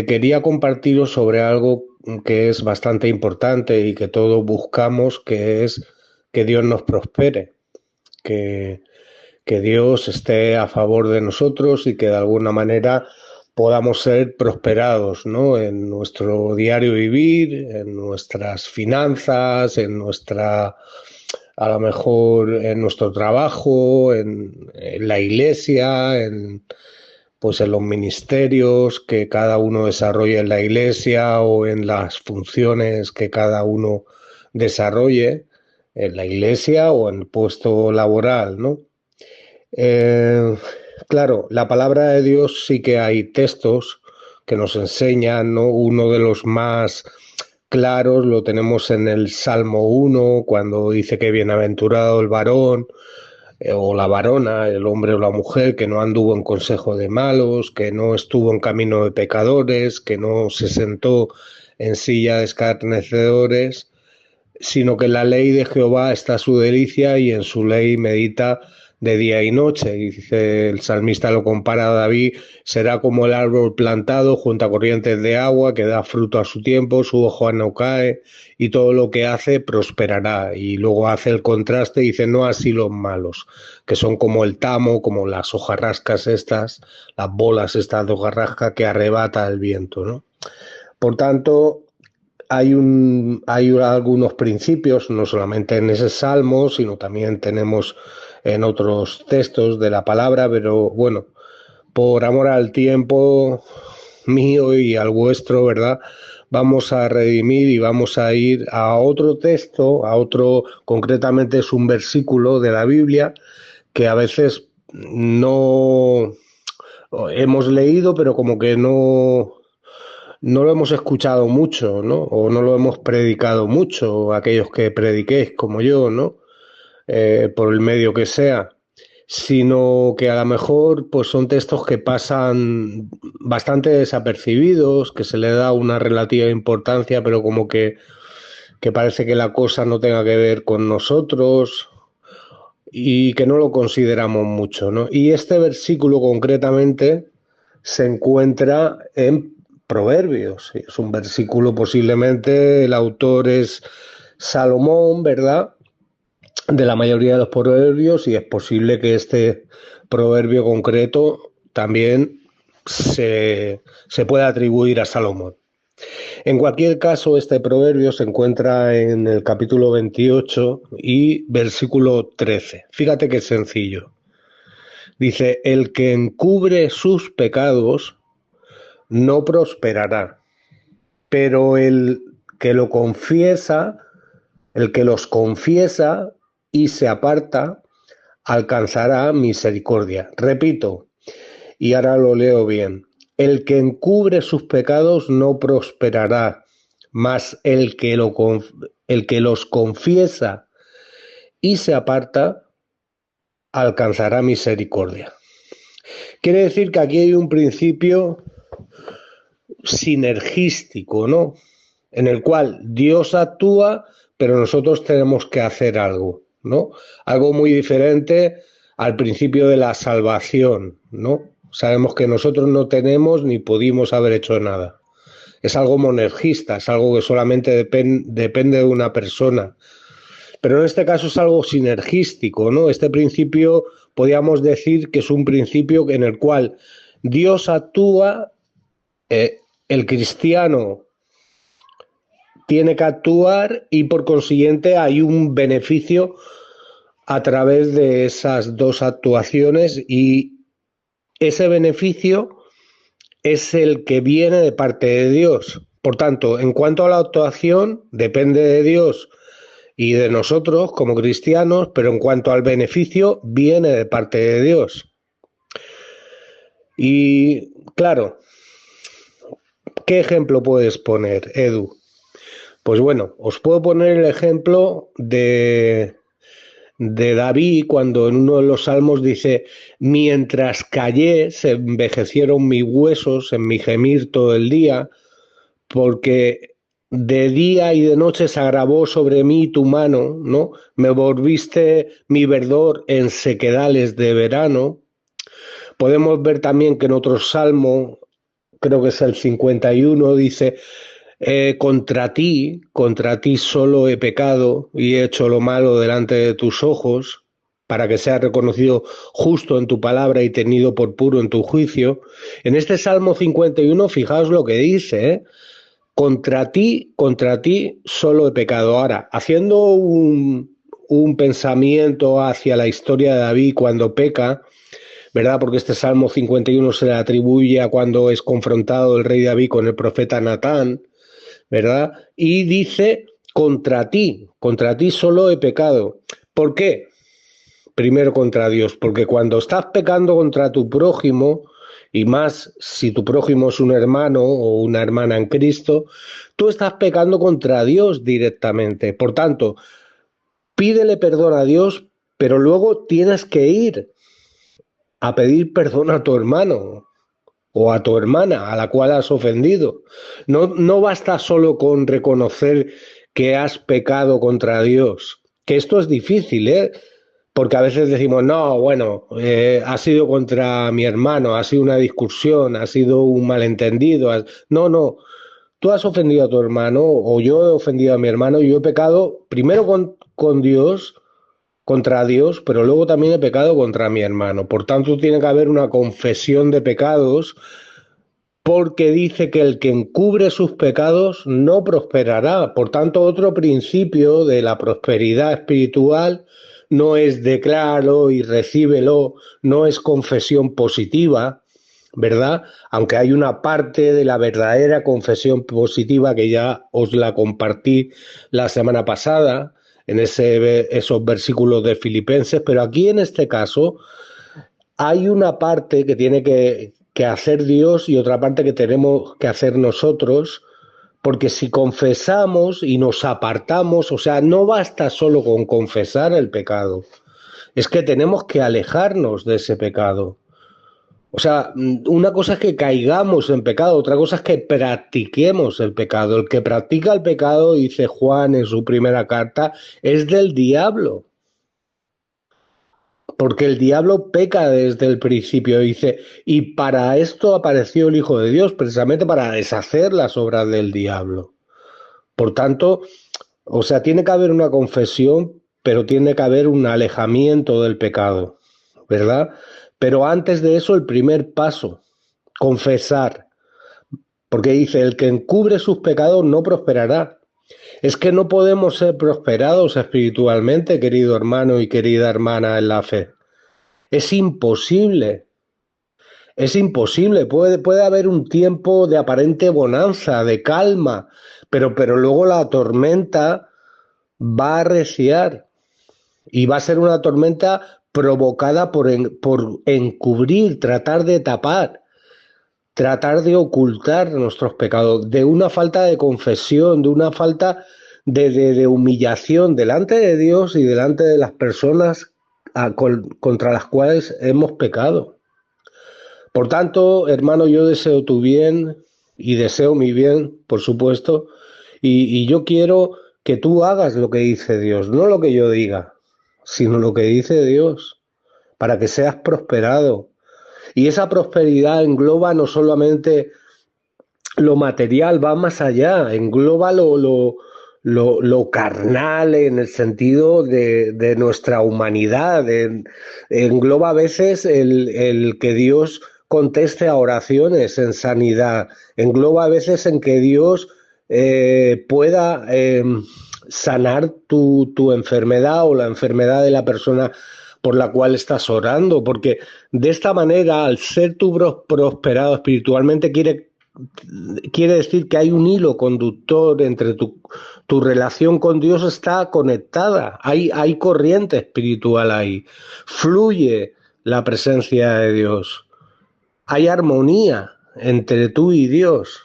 Quería compartiros sobre algo que es bastante importante y que todos buscamos, que es que Dios nos prospere, que, que Dios esté a favor de nosotros y que de alguna manera podamos ser prosperados, ¿no? En nuestro diario vivir, en nuestras finanzas, a lo mejor en nuestro trabajo, en la iglesia, pues en los ministerios que cada uno desarrolle en la iglesia o en las funciones que cada uno desarrolle en la iglesia o en el puesto laboral, ¿no? Eh, claro, la palabra de Dios sí que hay textos que nos enseñan, ¿no? Uno de los más claros lo tenemos en el Salmo 1 cuando dice que bienaventurado el varón o la varona, el hombre o la mujer, que no anduvo en consejo de malos, que no estuvo en camino de pecadores, que no se sentó en silla de escarnecedores, sino que en la ley de Jehová está su delicia y en su ley medita de día y noche. Y dice el salmista, lo compara a David, será como el árbol plantado junto a corrientes de agua que da fruto a su tiempo, su hoja no cae y todo lo que hace prosperará. Y luego hace el contraste y dice, no así los malos, que son como el tamo, como las hojarrascas estas, las bolas estas de hojarrasca que arrebata el viento, ¿no? Por tanto, hay algunos principios, no solamente en ese salmo, sino también tenemos en otros textos de la palabra, pero bueno, por amor al tiempo mío y al vuestro, ¿verdad? Vamos a redimir y vamos a ir a otro texto, concretamente es un versículo de la Biblia que a veces no hemos leído, pero como que no lo hemos escuchado mucho, ¿no? O no lo hemos predicado mucho, aquellos que prediquéis como yo, ¿no? Por el medio que sea, sino que a lo mejor pues son textos que pasan bastante desapercibidos, que se le da una relativa importancia, pero como que parece que la cosa no tenga que ver con nosotros y que no lo consideramos mucho, ¿no? Y este versículo concretamente se encuentra en Proverbios. Es un versículo, posiblemente el autor es Salomón, ¿verdad? De la mayoría de los proverbios, y es posible que este proverbio concreto también se pueda atribuir a Salomón. En cualquier caso, este proverbio se encuentra en el capítulo 28 y versículo 13. Fíjate qué sencillo. Dice, el que encubre sus pecados no prosperará, pero el que los confiesa y se aparta, alcanzará misericordia. Repito, y ahora lo leo bien. El que encubre sus pecados no prosperará, mas el que los confiesa y se aparta, alcanzará misericordia. Quiere decir que aquí hay un principio sinergístico, ¿no? En el cual Dios actúa, pero nosotros tenemos que hacer algo, ¿no? Algo muy diferente al principio de la salvación, ¿no? Sabemos que nosotros no tenemos ni pudimos haber hecho nada. Es algo monergista, es algo que solamente depende de una persona. Pero en este caso es algo sinergístico, ¿no? Este principio podríamos decir que es un principio en el cual Dios actúa, el cristiano tiene que actuar y por consiguiente hay un beneficio a través de esas dos actuaciones y ese beneficio es el que viene de parte de Dios. Por tanto, en cuanto a la actuación, depende de Dios y de nosotros como cristianos, pero en cuanto al beneficio, viene de parte de Dios. Y claro, ¿qué ejemplo puedes poner, Edu? Pues bueno, os puedo poner el ejemplo de David cuando en uno de los salmos dice, mientras callé se envejecieron mis huesos en mi gemir todo el día, porque de día y de noche se agravó sobre mí tu mano, ¿no? Me volviste mi verdor en sequedales de verano. Podemos ver también que en otro salmo creo que es el 51, dice, contra ti solo he pecado y he hecho lo malo delante de tus ojos, para que sea reconocido justo en tu palabra y tenido por puro en tu juicio. En este Salmo 51, fijaos lo que dice, ¿eh? Contra ti solo he pecado. Ahora, haciendo un pensamiento hacia la historia de David cuando peca, ¿verdad? Porque este Salmo 51 se le atribuye a cuando es confrontado el rey David con el profeta Natán, ¿verdad? Y dice, contra ti solo he pecado. ¿Por qué? Primero contra Dios, porque cuando estás pecando contra tu prójimo, y más si tu prójimo es un hermano o una hermana en Cristo, tú estás pecando contra Dios directamente. Por tanto, pídele perdón a Dios, pero luego tienes que ir a pedir perdón a tu hermano o a tu hermana a la cual has ofendido. No basta solo con reconocer que has pecado contra Dios, que esto es difícil, ¿eh? Porque a veces decimos, no, bueno, ha sido contra mi hermano, ha sido una discusión, ha sido un malentendido. No, tú has ofendido a tu hermano o yo he ofendido a mi hermano y yo he pecado primero con Dios, contra Dios, pero luego también he pecado contra mi hermano. Por tanto, tiene que haber una confesión de pecados, porque dice que el que encubre sus pecados no prosperará. Por tanto, otro principio de la prosperidad espiritual no es decláralo y recíbelo, no es confesión positiva, ¿verdad? Aunque hay una parte de la verdadera confesión positiva que ya os la compartí la semana pasada en esos versículos de Filipenses, pero aquí en este caso hay una parte que tiene que hacer Dios y otra parte que tenemos que hacer nosotros, porque si confesamos y nos apartamos, o sea, no basta solo con confesar el pecado, es que tenemos que alejarnos de ese pecado. O sea, una cosa es que caigamos en pecado, otra cosa es que practiquemos el pecado. El que practica el pecado, dice Juan en su primera carta, es del diablo. Porque el diablo peca desde el principio, dice, y para esto apareció el Hijo de Dios, precisamente para deshacer las obras del diablo. Por tanto, o sea, tiene que haber una confesión, pero tiene que haber un alejamiento del pecado, ¿verdad? Pero antes de eso, el primer paso, confesar, porque dice, el que encubre sus pecados no prosperará. Es que no podemos ser prosperados espiritualmente, querido hermano y querida hermana en la fe. Es imposible. Es imposible, puede haber un tiempo de aparente bonanza, de calma, pero luego la tormenta va a arreciar y va a ser una tormenta provocada por encubrir, tratar de tapar, tratar de ocultar nuestros pecados, de una falta de confesión, de una falta de humillación delante de Dios y delante de las personas contra las cuales hemos pecado. Por tanto, hermano, yo deseo tu bien y deseo mi bien, por supuesto, y yo quiero que tú hagas lo que dice Dios, no lo que yo diga, sino lo que dice Dios, para que seas prosperado. Y esa prosperidad engloba no solamente lo material, va más allá, engloba lo carnal en el sentido de nuestra humanidad, engloba a veces el que Dios conteste a oraciones en sanidad, engloba a veces en que Dios pueda sanar tu enfermedad o la enfermedad de la persona por la cual estás orando, porque de esta manera, al ser tú prosperado espiritualmente, quiere decir que hay un hilo conductor entre tu relación con Dios está conectada, hay corriente espiritual ahí, fluye la presencia de Dios, hay armonía entre tú y Dios.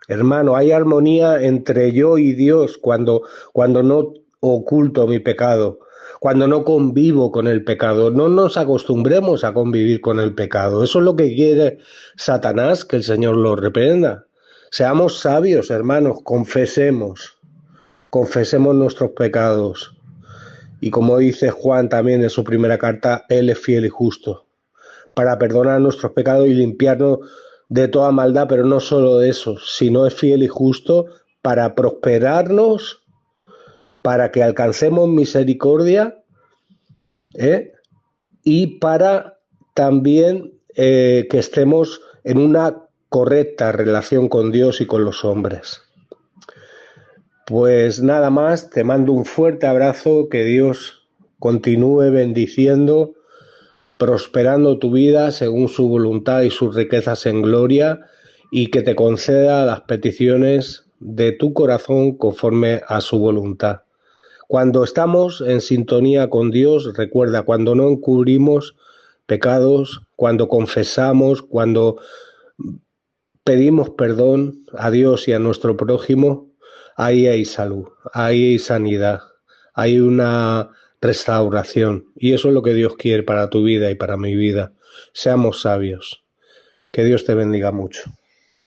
Hermano, hay armonía entre yo y Dios cuando no oculto mi pecado, cuando no convivo con el pecado. No nos acostumbremos a convivir con el pecado. Eso es lo que quiere Satanás, que el Señor lo reprenda. Seamos sabios, hermanos, confesemos nuestros pecados. Y como dice Juan también en su primera carta, Él es fiel y justo para perdonar nuestros pecados y limpiarnos de toda maldad, pero no solo de eso, sino es fiel y justo para prosperarnos, para que alcancemos misericordia, ¿eh? Y para también que estemos en una correcta relación con Dios y con los hombres. Pues nada más, te mando un fuerte abrazo, que Dios continúe bendiciendo, prosperando tu vida según su voluntad y sus riquezas en gloria, y que te conceda las peticiones de tu corazón conforme a su voluntad. Cuando estamos en sintonía con Dios, recuerda, cuando no encubrimos pecados, cuando confesamos, cuando pedimos perdón a Dios y a nuestro prójimo, ahí hay salud, ahí hay sanidad, hay una restauración. Y eso es lo que Dios quiere para tu vida y para mi vida. Seamos sabios. Que Dios te bendiga mucho.